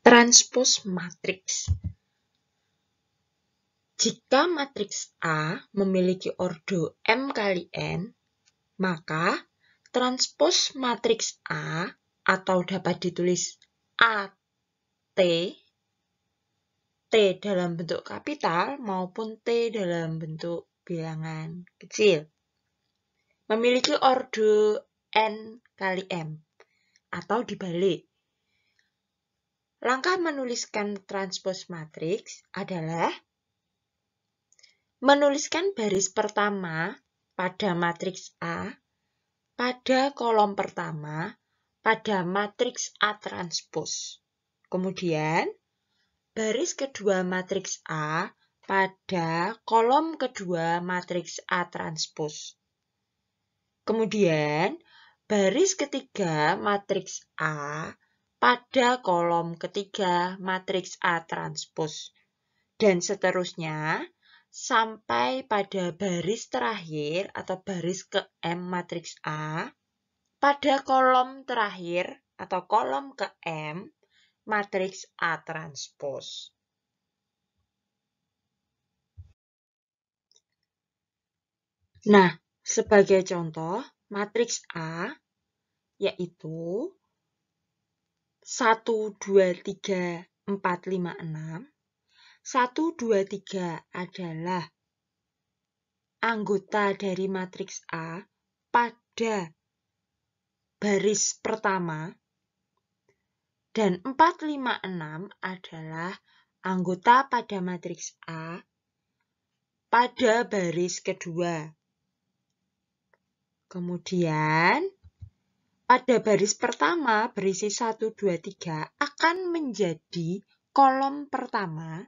Transpos matriks. Jika matriks A memiliki ordo M kali N, maka transpos matriks A atau dapat ditulis AT, T dalam bentuk kapital maupun T dalam bentuk bilangan kecil, memiliki ordo N kali M atau dibalik. Langkah menuliskan transpos matriks adalah menuliskan baris pertama pada matriks A pada kolom pertama pada matriks A transpos. Kemudian, baris kedua matriks A pada kolom kedua matriks A transpos. Kemudian, baris ketiga matriks A pada kolom ketiga matriks A transpos. Dan seterusnya, sampai pada baris terakhir atau baris ke-M matriks A pada kolom terakhir atau kolom ke-M matriks A transpos. Nah, sebagai contoh, matriks A yaitu 1, 2, 3, 4, 5, 6. 1, 2, 3 adalah anggota dari matriks A pada baris pertama, dan 4, 5, 6 adalah anggota pada matriks A pada baris kedua. Kemudian, pada baris pertama berisi 1, 2, 3 akan menjadi kolom pertama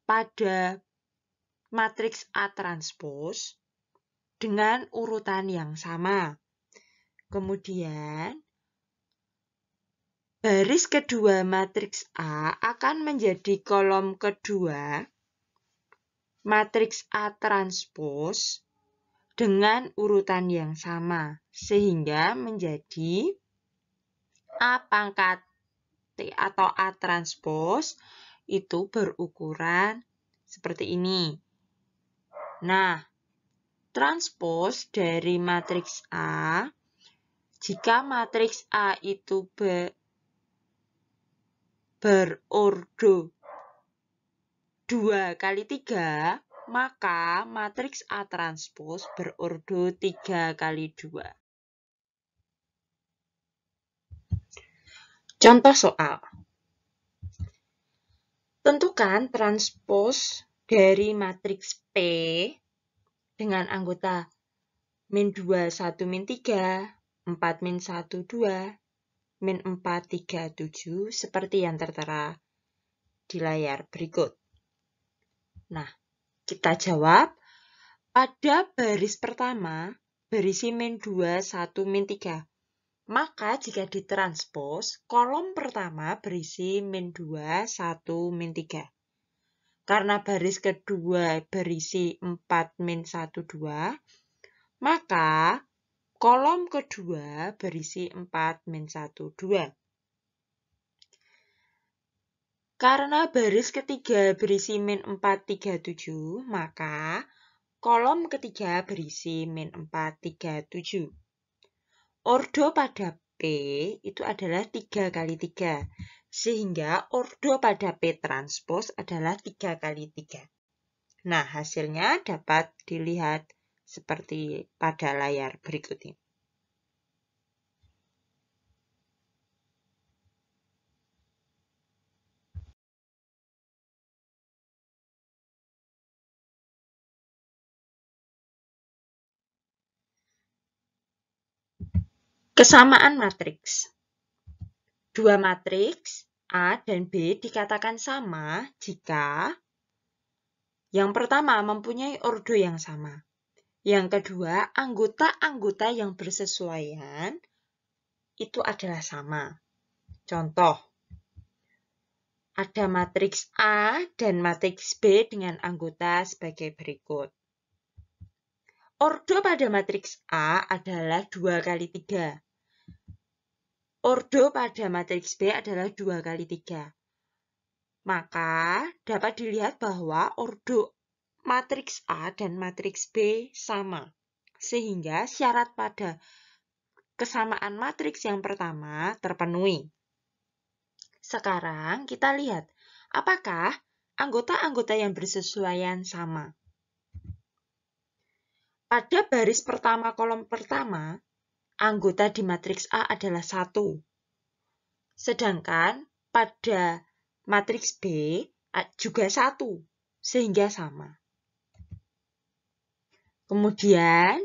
pada matriks A transpos dengan urutan yang sama. Kemudian, baris kedua matriks A akan menjadi kolom kedua matriks A transpos dengan urutan yang sama, sehingga menjadi A pangkat T atau A transpos itu berukuran seperti ini. Nah, transpos dari matriks A, jika matriks A itu berordo 2 kali 3, maka matriks A transpos berordo 3 kali 2. Contoh soal. Tentukan transpos dari matriks P dengan anggota min 2, 1, min 3, 4, min 1, 2, min 4, 3, 7, seperti yang tertera di layar berikut. Nah, kita jawab, pada baris pertama berisi min 2, 1, min 3. Maka jika ditranspos, kolom pertama berisi min 2, 1, min 3. Karena baris kedua berisi 4, min 1, 2, maka kolom kedua berisi 4, min 1, 2. Karena baris ketiga berisi min 4, 3, 7, maka kolom ketiga berisi min 4, 3, 7. Ordo pada P itu adalah 3 kali 3, sehingga ordo pada P transpos adalah 3 kali 3. Nah, hasilnya dapat dilihat seperti pada layar berikut ini. Kesamaan matriks. Dua matriks A dan B dikatakan sama jika yang pertama mempunyai ordo yang sama. Yang kedua, anggota-anggota yang bersesuaian itu adalah sama. Contoh, ada matriks A dan matriks B dengan anggota sebagai berikut. Ordo pada matriks A adalah 2 kali 3. Ordo pada matriks B adalah 2 kali 3. Maka dapat dilihat bahwa ordo matriks A dan matriks B sama. Sehingga syarat pada kesamaan matriks yang pertama terpenuhi. Sekarang kita lihat, apakah anggota-anggota yang bersesuaian sama? Pada baris pertama kolom pertama, anggota di matriks A adalah 1. Sedangkan pada matriks B juga 1, sehingga sama. Kemudian,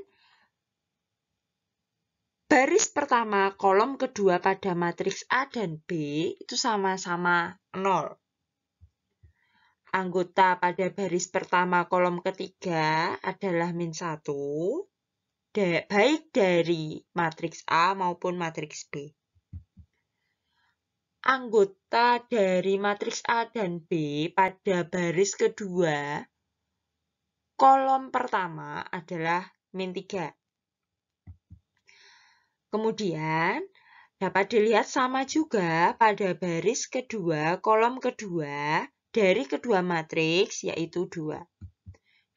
baris pertama kolom kedua pada matriks A dan B itu sama-sama 0. Anggota pada baris pertama kolom ketiga adalah -1, baik dari matriks A maupun matriks B. Anggota dari matriks A dan B pada baris kedua kolom pertama adalah -3. Kemudian, dapat dilihat sama juga pada baris kedua kolom kedua dari kedua matriks, yaitu 2.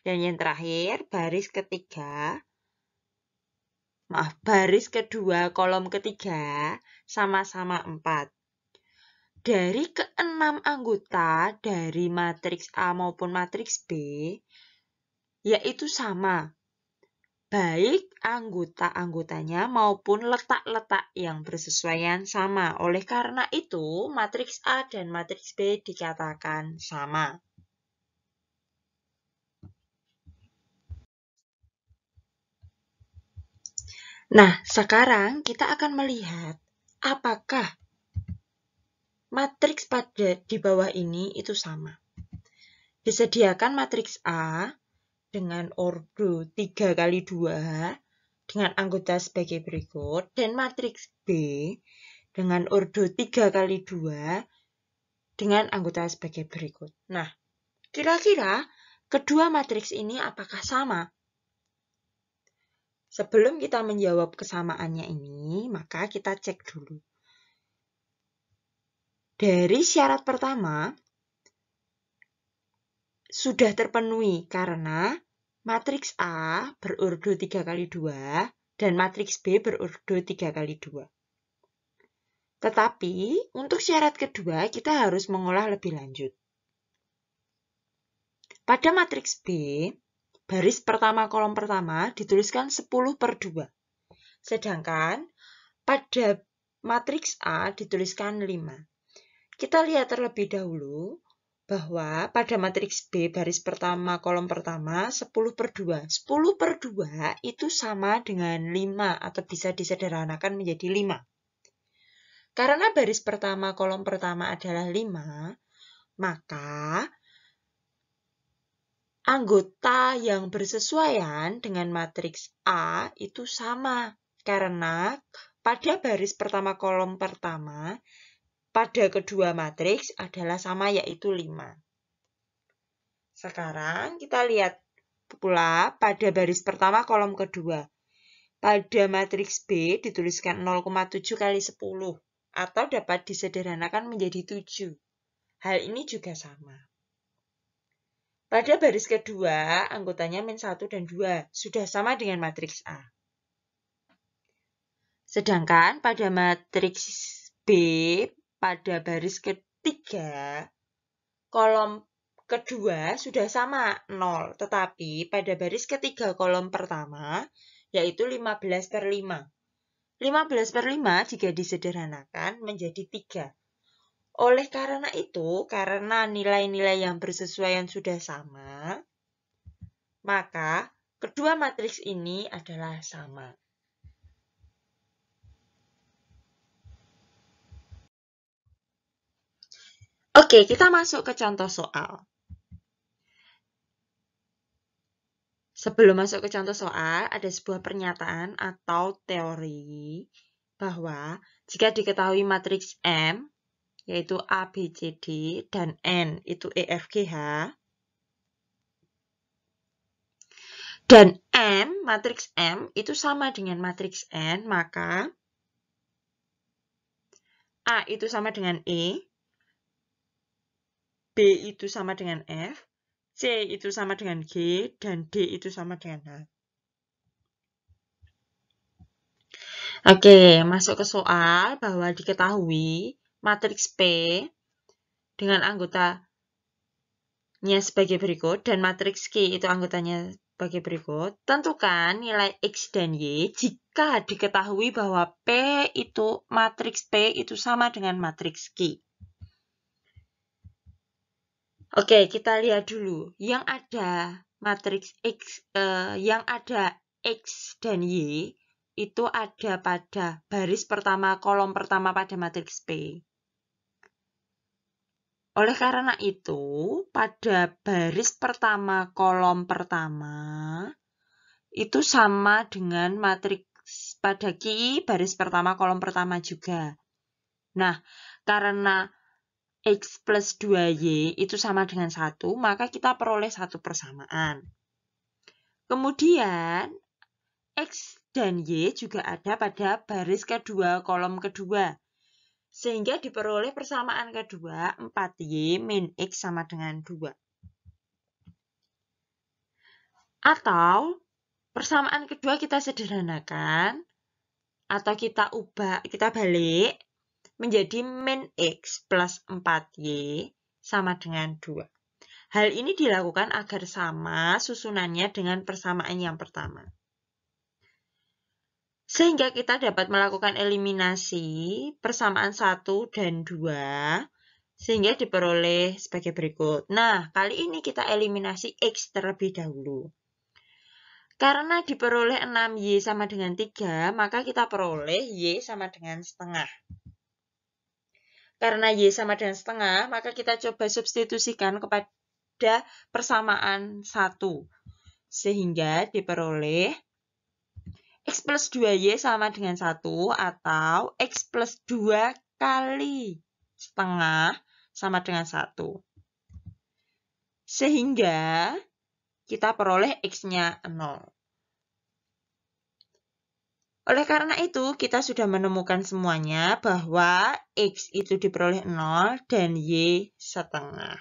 Dan yang terakhir, baris kedua kolom ketiga sama-sama 4. Dari ke-6 anggota dari matriks A maupun matriks B, yaitu sama, baik anggota-anggotanya maupun letak-letak yang bersesuaian sama. Oleh karena itu, matriks A dan matriks B dikatakan sama. Nah, sekarang kita akan melihat apakah matriks pada di bawah ini itu sama. Disediakan matriks A dengan ordo 3x2 dengan anggota sebagai berikut, dan matriks B dengan ordo 3x2 dengan anggota sebagai berikut. Nah, kira-kira kedua matriks ini apakah sama? Sebelum kita menjawab kesamaannya ini, maka kita cek dulu. Dari syarat pertama, sudah terpenuhi karena matriks A berordo 3x2 dan matriks B berordo 3x2. Tetapi, untuk syarat kedua, kita harus mengolah lebih lanjut. Pada matriks B, baris pertama kolom pertama dituliskan 10/2. Sedangkan pada matriks A dituliskan 5. Kita lihat terlebih dahulu bahwa pada matriks B baris pertama kolom pertama 10/2. 10/2 itu sama dengan 5 atau bisa disederhanakan menjadi 5. Karena baris pertama kolom pertama adalah 5, maka anggota yang bersesuaian dengan matriks A itu sama. Karena pada baris pertama kolom pertama pada kedua matriks adalah sama, yaitu 5. Sekarang kita lihat pula pada baris pertama kolom kedua. Pada matriks B dituliskan 0,7 kali 10 atau dapat disederhanakan menjadi 7. Hal ini juga sama. Pada baris kedua, anggotanya -1 dan 2 sudah sama dengan matriks A. Sedangkan pada matriks B pada baris ketiga, kolom kedua sudah sama 0, tetapi pada baris ketiga kolom pertama, yaitu 15/5. 15/5 jika disederhanakan menjadi 3. Oleh karena itu, karena nilai-nilai yang bersesuaian sudah sama, maka kedua matriks ini adalah sama. Oke, kita masuk ke contoh soal. Sebelum masuk ke contoh soal, ada sebuah pernyataan atau teori bahwa jika diketahui matriks M, yaitu A, B, C, D, dan N itu E, F, G, H, dan M, matriks M itu sama dengan matriks N, maka A itu sama dengan E, B itu sama dengan F, C itu sama dengan G, dan D itu sama dengan H. Oke, masuk ke soal bahwa diketahui matriks P dengan anggotanya sebagai berikut dan matriks Q itu anggotanya sebagai berikut. Tentukan nilai X dan Y jika diketahui bahwa matriks P itu sama dengan matriks Q. Oke, kita lihat dulu. Yang ada matriks X, yang ada X dan Y itu ada pada baris pertama, kolom pertama pada matriks P. Oleh karena itu, pada baris pertama, kolom pertama, itu sama dengan matriks pada Q, baris pertama, kolom pertama juga. Nah, karena X plus 2Y itu sama dengan 1, maka kita peroleh satu persamaan. Kemudian, X dan Y juga ada pada baris kedua, kolom kedua. Sehingga diperoleh persamaan kedua, 4Y min X sama dengan 2. Atau, persamaan kedua kita sederhanakan, atau kita balik, menjadi min X plus 4Y sama dengan 2. Hal ini dilakukan agar sama susunannya dengan persamaan yang pertama. Sehingga kita dapat melakukan eliminasi persamaan 1 dan 2, sehingga diperoleh sebagai berikut. Nah, kali ini kita eliminasi X terlebih dahulu. Karena diperoleh 6Y sama dengan 3, maka kita peroleh Y sama dengan setengah. Karena Y sama dengan setengah, maka kita coba substitusikan kepada persamaan 1. Sehingga diperoleh X plus 2Y sama dengan 1 atau X plus 2 kali setengah sama dengan 1. Sehingga kita peroleh X-nya 0. Oleh karena itu, kita sudah menemukan semuanya bahwa X itu diperoleh 0 dan Y setengah.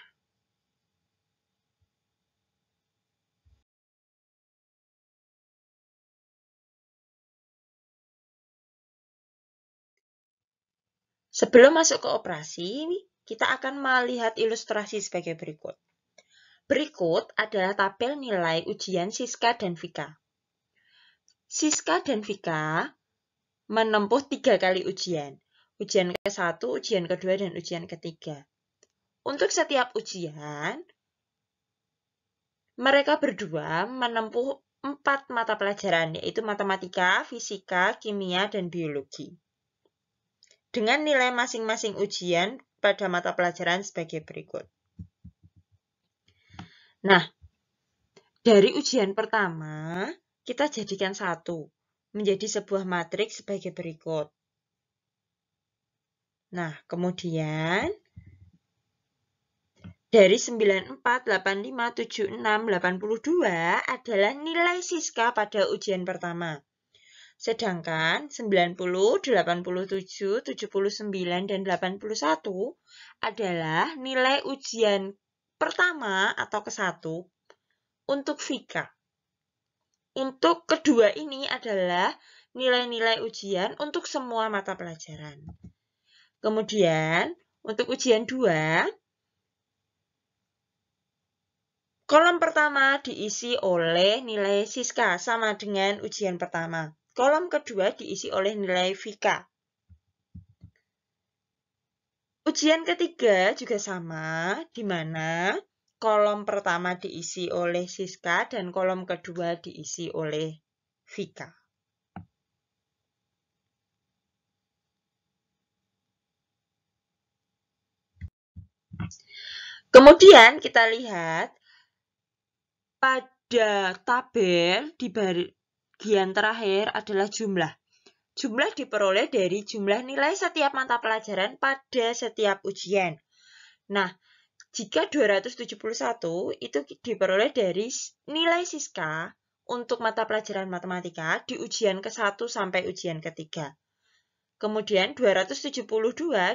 Sebelum masuk ke operasi, kita akan melihat ilustrasi sebagai berikut. Berikut adalah tabel nilai ujian Siska dan Vika. Siska dan Vika menempuh 3 kali ujian. Ujian ke-1, ujian kedua, dan ujian ketiga. Untuk setiap ujian, mereka berdua menempuh 4 mata pelajaran, yaitu matematika, fisika, kimia, dan biologi. Dengan nilai masing-masing ujian pada mata pelajaran sebagai berikut. Nah, dari ujian pertama, kita jadikan 1 menjadi sebuah matriks sebagai berikut. Nah, kemudian dari 94, 85, 76, 82 adalah nilai Siska pada ujian pertama. Sedangkan 90, 87, 79, dan 81 adalah nilai ujian pertama atau ke-1 untuk Vika. Untuk kedua ini adalah nilai-nilai ujian untuk semua mata pelajaran. Kemudian, untuk ujian 2, kolom pertama diisi oleh nilai Siska sama dengan ujian pertama. Kolom kedua diisi oleh nilai Vika. Ujian ketiga juga sama, di mana kolom pertama diisi oleh Siska dan kolom kedua diisi oleh Vika. Kemudian kita lihat pada tabel di bagian terakhir adalah jumlah. Jumlah diperoleh dari jumlah nilai setiap mata pelajaran pada setiap ujian. Nah, jika 271 itu diperoleh dari nilai Siska untuk mata pelajaran matematika di ujian ke-1 sampai ujian ketiga. Kemudian 272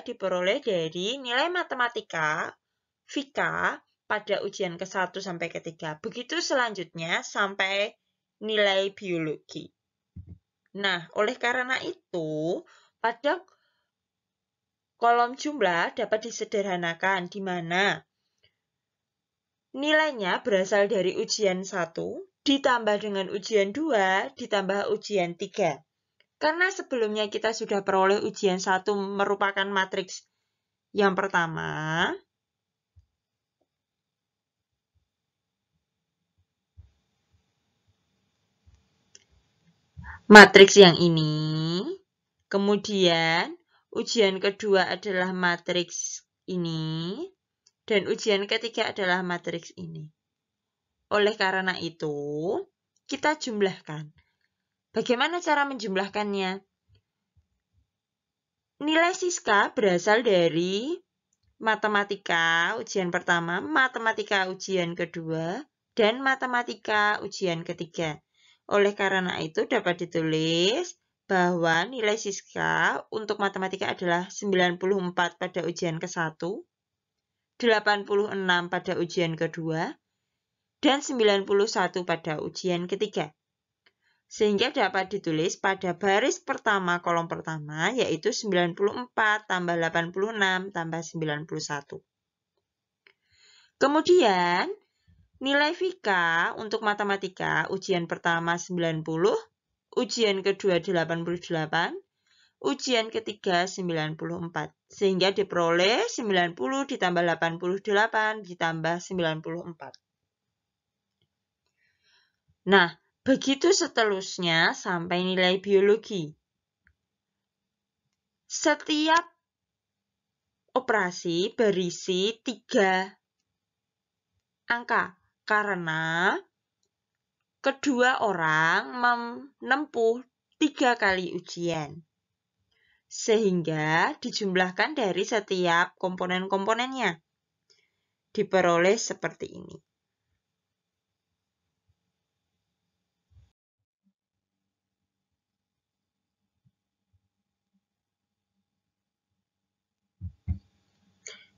diperoleh dari nilai matematika FIK pada ujian ke-1 sampai ke-3. Begitu selanjutnya sampai nilai biologi. Nah, oleh karena itu, pada kolom jumlah dapat disederhanakan di mana nilainya berasal dari ujian 1 ditambah dengan ujian 2 ditambah ujian 3. Karena sebelumnya kita sudah peroleh ujian 1 merupakan matriks yang pertama, matriks yang ini, kemudian ujian kedua adalah matriks ini, dan ujian ketiga adalah matriks ini. Oleh karena itu, kita jumlahkan. Bagaimana cara menjumlahkannya? Nilai Siska berasal dari matematika ujian pertama, matematika ujian kedua, dan matematika ujian ketiga. Oleh karena itu dapat ditulis bahwa nilai Siska untuk matematika adalah 94 pada ujian ke-1, 86 pada ujian kedua, dan 91 pada ujian ketiga. Sehingga dapat ditulis pada baris pertama kolom pertama, yaitu 94 tambah 86 tambah 91. Kemudian, nilai FIK untuk matematika ujian pertama 90, ujian kedua 88, ujian ketiga 94. Sehingga diperoleh 90 ditambah 88 ditambah 94. Nah, begitu seterusnya sampai nilai biologi. Setiap operasi berisi 3 angka karena kedua orang menempuh 3 kali ujian. Sehingga dijumlahkan dari setiap komponen-komponennya. Diperoleh seperti ini.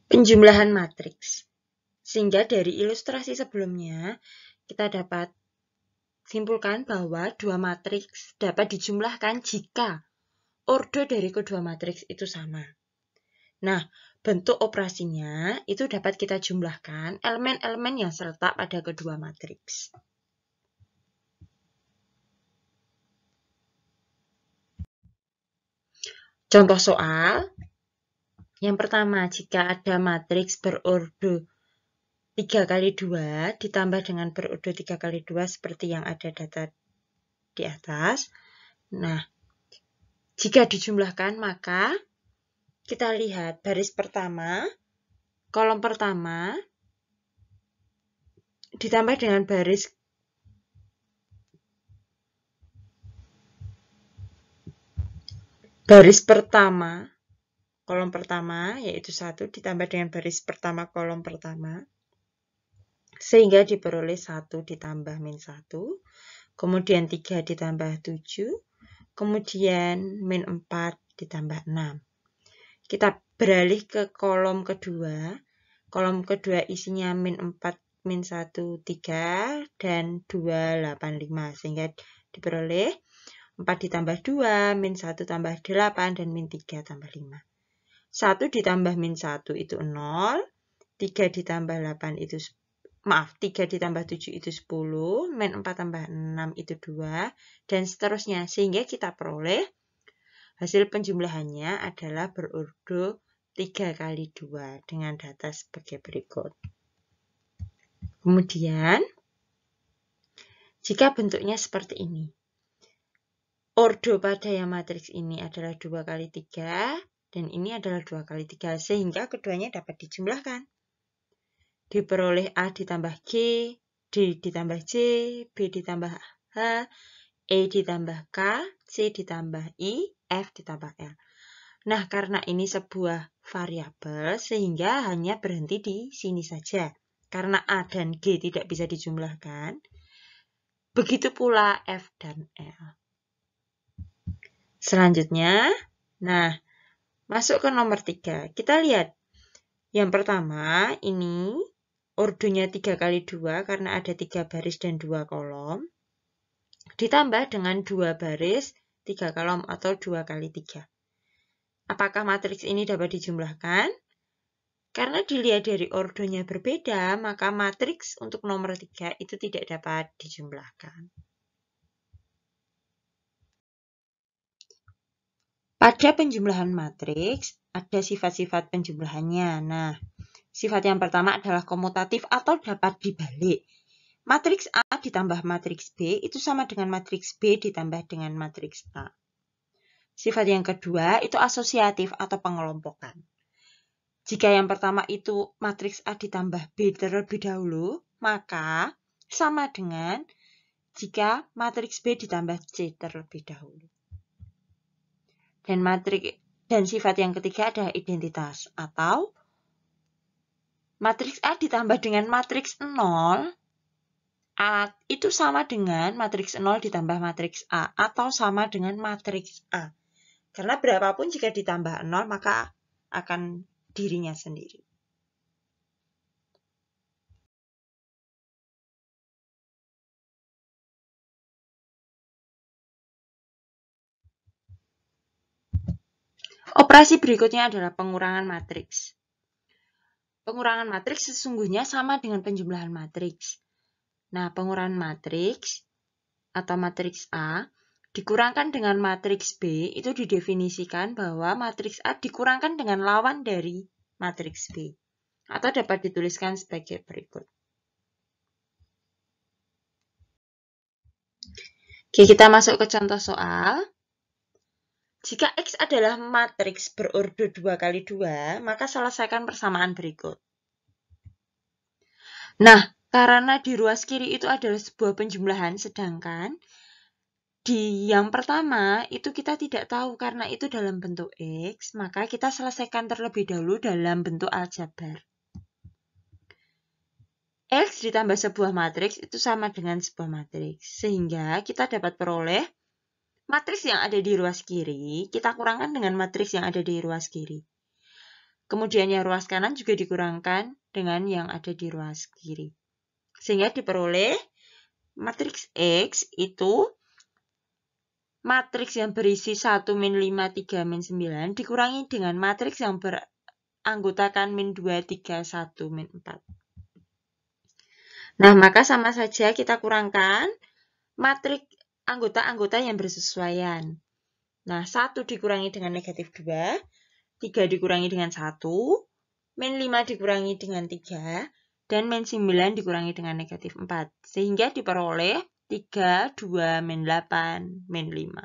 Penjumlahan matriks. Sehingga dari ilustrasi sebelumnya, kita dapat simpulkan bahwa dua matriks dapat dijumlahkan jika ordo dari kedua matriks itu sama. Nah, bentuk operasinya itu dapat kita jumlahkan elemen-elemen yang serta pada kedua matriks. Contoh soal. Yang pertama, jika ada matriks berordo 3 kali 2 ditambah dengan berordo 3 kali 2 seperti yang ada data di atas. Nah, jika dijumlahkan maka kita lihat baris pertama, kolom pertama ditambah dengan baris pertama, kolom pertama yaitu 1 ditambah dengan baris pertama kolom pertama. Sehingga diperoleh 1 ditambah min 1, kemudian 3 ditambah 7, kemudian min 4 ditambah 6. Kita beralih ke kolom kedua. Kolom kedua isinya min 4, min 1, 3, dan 2, 8, 5. Sehingga diperoleh 4 ditambah 2, min 1 tambah 8, dan min 3 tambah 5. 1 ditambah min 1 itu 0, 3 ditambah 8 itu 3 ditambah 7 itu 10, min 4 tambah 6 itu 2, dan seterusnya. Sehingga kita peroleh hasil penjumlahannya adalah berordo 3 kali 2 dengan data sebagai berikut. Kemudian, jika bentuknya seperti ini, ordo pada yang matriks ini adalah 2 kali 3, dan ini adalah 2 kali 3, sehingga keduanya dapat dijumlahkan. Diperoleh A ditambah G, D ditambah J, B ditambah H, E ditambah K, C ditambah I, F ditambah L. Nah, karena ini sebuah variabel, sehingga hanya berhenti di sini saja. Karena A dan G tidak bisa dijumlahkan, begitu pula F dan L. Selanjutnya, nah, masuk ke nomor 3. Kita lihat, Yang pertama, ini ordonya 3 kali 2 karena ada 3 baris dan 2 kolom. Ditambah dengan 2 baris, 3 kolom atau 2 kali 3. Apakah matriks ini dapat dijumlahkan? Karena dilihat dari ordonya berbeda, maka matriks untuk nomor 3 itu tidak dapat dijumlahkan. Pada penjumlahan matriks, ada sifat-sifat penjumlahannya. Nah, sifat yang pertama adalah komutatif atau dapat dibalik. Matriks A ditambah matriks B itu sama dengan matriks B ditambah dengan matriks A. Sifat yang kedua itu asosiatif atau pengelompokan. Jika yang pertama itu matriks A ditambah B terlebih dahulu, maka sama dengan jika matriks B ditambah C terlebih dahulu. Dan sifat yang ketiga adalah identitas atau matriks A ditambah dengan matriks 0 A itu sama dengan matriks 0 ditambah matriks A atau sama dengan matriks A. Karena berapapun jika ditambah 0 maka akan dirinya sendiri. Operasi berikutnya adalah pengurangan matriks. Pengurangan matriks sesungguhnya sama dengan penjumlahan matriks. Nah, pengurangan matriks atau matriks A dikurangkan dengan matriks B itu didefinisikan bahwa matriks A dikurangkan dengan lawan dari matriks B. Atau dapat dituliskan sebagai berikut. Oke, kita masuk ke contoh soal. Jika X adalah matriks berordo 2 kali 2, maka selesaikan persamaan berikut. Nah, karena di ruas kiri itu adalah sebuah penjumlahan, sedangkan di yang pertama itu kita tidak tahu karena itu dalam bentuk X, maka kita selesaikan terlebih dahulu dalam bentuk aljabar. X ditambah sebuah matriks itu sama dengan sebuah matriks, sehingga kita dapat peroleh matriks yang ada di ruas kiri, kita kurangkan dengan matriks yang ada di ruas kiri. Kemudian yang ruas kanan juga dikurangkan dengan yang ada di ruas kiri. Sehingga diperoleh matriks X itu matriks yang berisi 1, min 5, 3, min 9 dikurangi dengan matriks yang beranggotakan min 2, 3, 1, min 4. Nah, maka sama saja kita kurangkan matriks anggota-anggota yang bersesuaian. Nah, 1 dikurangi dengan negatif 2, 3 dikurangi dengan 1, min 5 dikurangi dengan 3, dan min 9 dikurangi dengan negatif 4. Sehingga diperoleh 3, 2, min 8, min 5.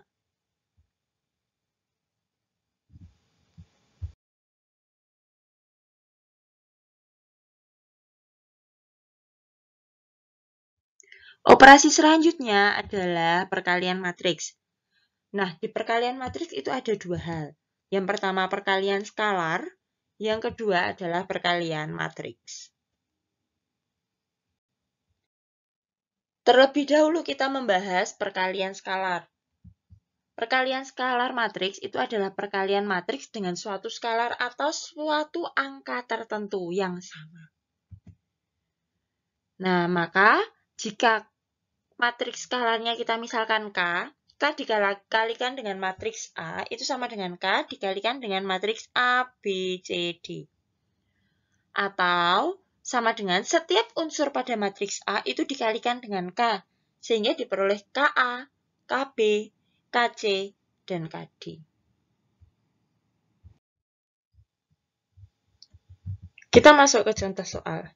Operasi selanjutnya adalah perkalian matriks. Nah, di perkalian matriks itu ada dua hal. Yang pertama perkalian skalar, yang kedua adalah perkalian matriks. Terlebih dahulu kita membahas perkalian skalar. Perkalian skalar matriks itu adalah perkalian matriks dengan suatu skalar atau suatu angka tertentu yang sama. Nah, maka jika matriks skalarnya kita misalkan K, K dikalikan dengan matriks A, itu sama dengan K dikalikan dengan matriks A, B, C, D. Atau sama dengan setiap unsur pada matriks A itu dikalikan dengan K, sehingga diperoleh KA, KB, KC, dan KD. Kita masuk ke contoh soal.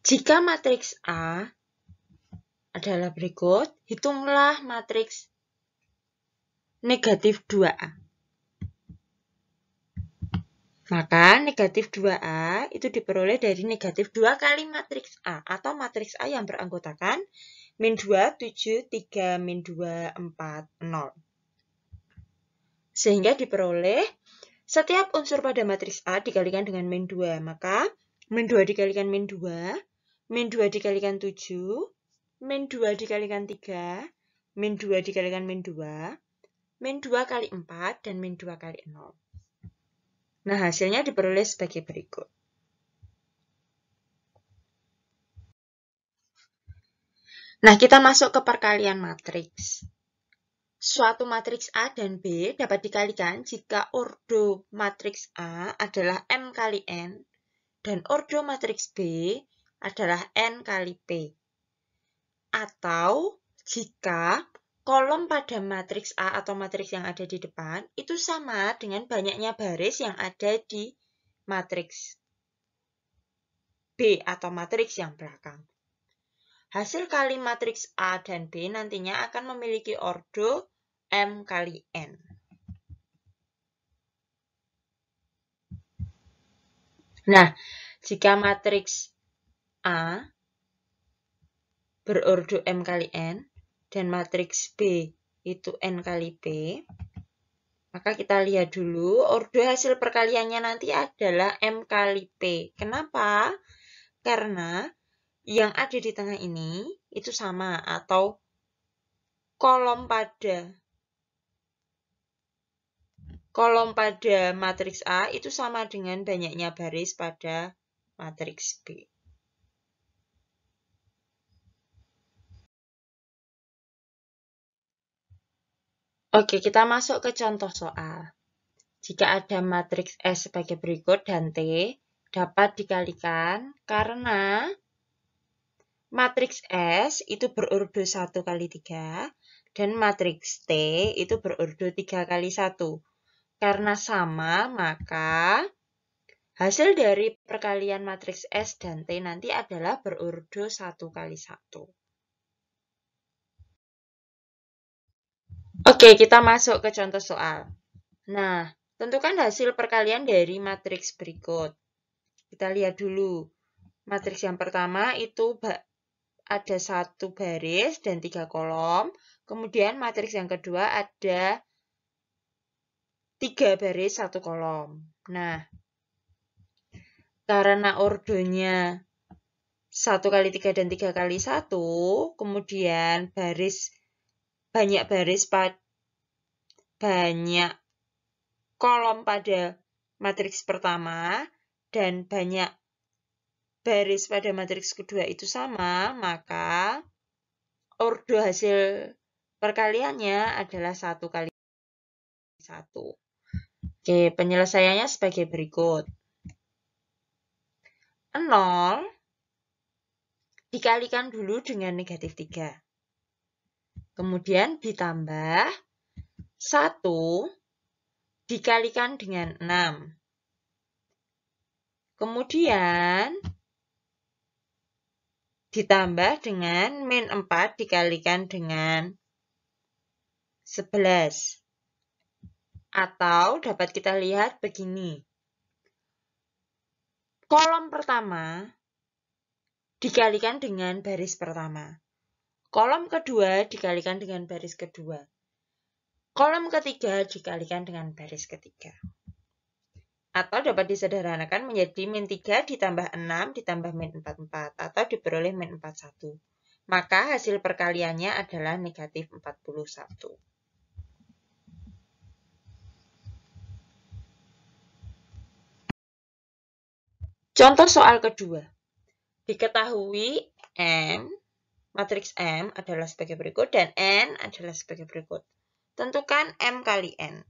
Jika matriks A adalah berikut, hitunglah matriks negatif 2A. Maka negatif 2A itu diperoleh dari negatif 2 kali matriks A atau matriks A yang beranggotakan min 2, 7, 3, min 2, 4, 0. Sehingga diperoleh setiap unsur pada matriks A dikalikan dengan min 2. Maka min 2 dikalikan min 2, min 2 dikalikan 7, min 2 dikalikan 3, min 2 dikalikan min 2, min 2 kali 4, dan min 2 kali 0. Nah, hasilnya diperoleh sebagai berikut. Nah, kita masuk ke perkalian matriks. Suatu matriks A dan B dapat dikalikan jika ordo matriks A adalah M kali N dan ordo matriks B adalah N kali P. Atau jika kolom pada matriks A atau matriks yang ada di depan itu sama dengan banyaknya baris yang ada di matriks B atau matriks yang belakang. Hasil kali matriks A dan B nantinya akan memiliki ordo M kali N. Nah, jika matriks A berordo M kali N dan matriks B itu N kali P, maka kita lihat dulu ordo hasil perkaliannya nanti adalah M kali P. Kenapa? Karena yang ada di tengah ini itu sama atau kolom pada matriks A itu sama dengan banyaknya baris pada matriks B. Oke, kita masuk ke contoh soal. Jika ada matriks S sebagai berikut dan T dapat dikalikan karena matriks S itu berordo 1 kali 3 dan matriks T itu berordo 3 kali 1. Karena sama, maka hasil dari perkalian matriks S dan T nanti adalah berordo 1 kali 1. Oke, kita masuk ke contoh soal. Nah, tentukan hasil perkalian dari matriks berikut. Kita lihat dulu. Matriks yang pertama itu ada 1 baris dan 3 kolom. Kemudian matriks yang kedua ada 3 baris 1 kolom. Nah, karena ordonya 1 kali 3 dan 3 kali 1, kemudian banyak kolom pada matriks pertama dan banyak baris pada matriks kedua itu sama, maka ordo hasil perkaliannya adalah 1 kali 1. Oke, penyelesaiannya sebagai berikut. 0 dikalikan dulu dengan negatif 3. Kemudian ditambah 1 dikalikan dengan 6. Kemudian ditambah dengan min 4 dikalikan dengan 11. Atau dapat kita lihat begini. Kolom pertama dikalikan dengan baris pertama. Kolom kedua dikalikan dengan baris kedua. Kolom ketiga dikalikan dengan baris ketiga. Atau dapat disederhanakan menjadi min 3 ditambah 6 ditambah min 44 atau diperoleh min 41. Maka hasil perkaliannya adalah negatif 41. Contoh soal kedua. Diketahui matriks M adalah sebagai berikut dan N adalah sebagai berikut. Tentukan M kali N.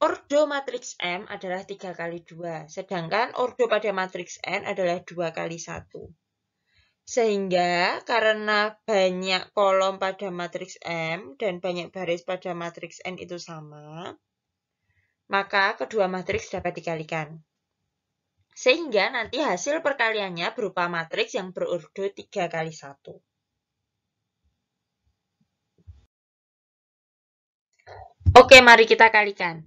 Ordo matriks M adalah 3 kali 2, sedangkan ordo pada matriks N adalah 2 kali 1. Sehingga karena banyak kolom pada matriks M dan banyak baris pada matriks N itu sama, maka kedua matriks dapat dikalikan. Sehingga nanti hasil perkaliannya berupa matriks yang berordo 3 kali 1. Oke, mari kita kalikan.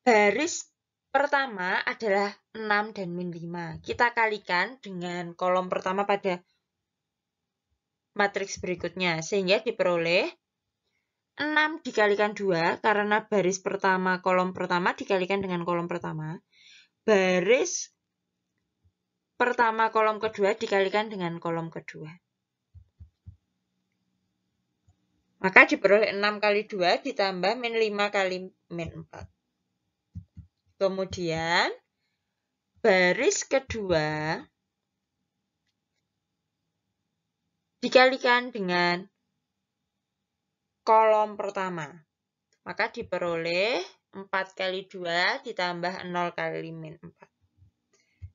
Baris pertama adalah 6 dan min 5. Kita kalikan dengan kolom pertama pada matriks berikutnya. Sehingga diperoleh 6 dikalikan 2 karena baris pertama kolom pertama dikalikan dengan kolom pertama. Baris pertama kolom kedua dikalikan dengan kolom kedua. Maka diperoleh 6 kali 2 ditambah min 5 kali min 4. Kemudian, baris kedua dikalikan dengan kolom pertama. Maka diperoleh 4 kali 2 ditambah 0 kali min 4.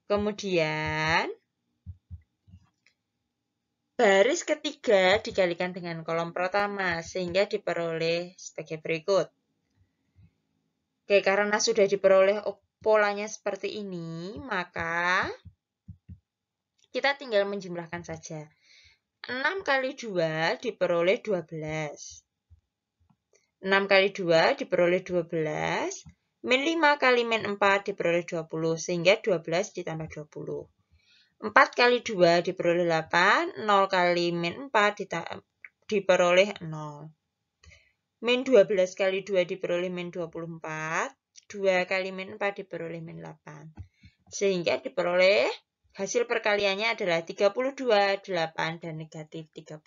Kemudian, baris ketiga dikalikan dengan kolom pertama, sehingga diperoleh sebagai berikut. Oke, karena sudah diperoleh polanya seperti ini, maka kita tinggal menjumlahkan saja. 6 kali 2 diperoleh 12. 6 kali 2 diperoleh 12. Min 5 kali min 4 diperoleh 20, sehingga 12 ditambah 20. 4 kali 2 diperoleh 8, 0 kali min 4 diperoleh 0. Min 12 kali 2 diperoleh min 24, 2 kali min 4 diperoleh min 8. Sehingga diperoleh hasil perkaliannya adalah 32, 8, dan negatif 32.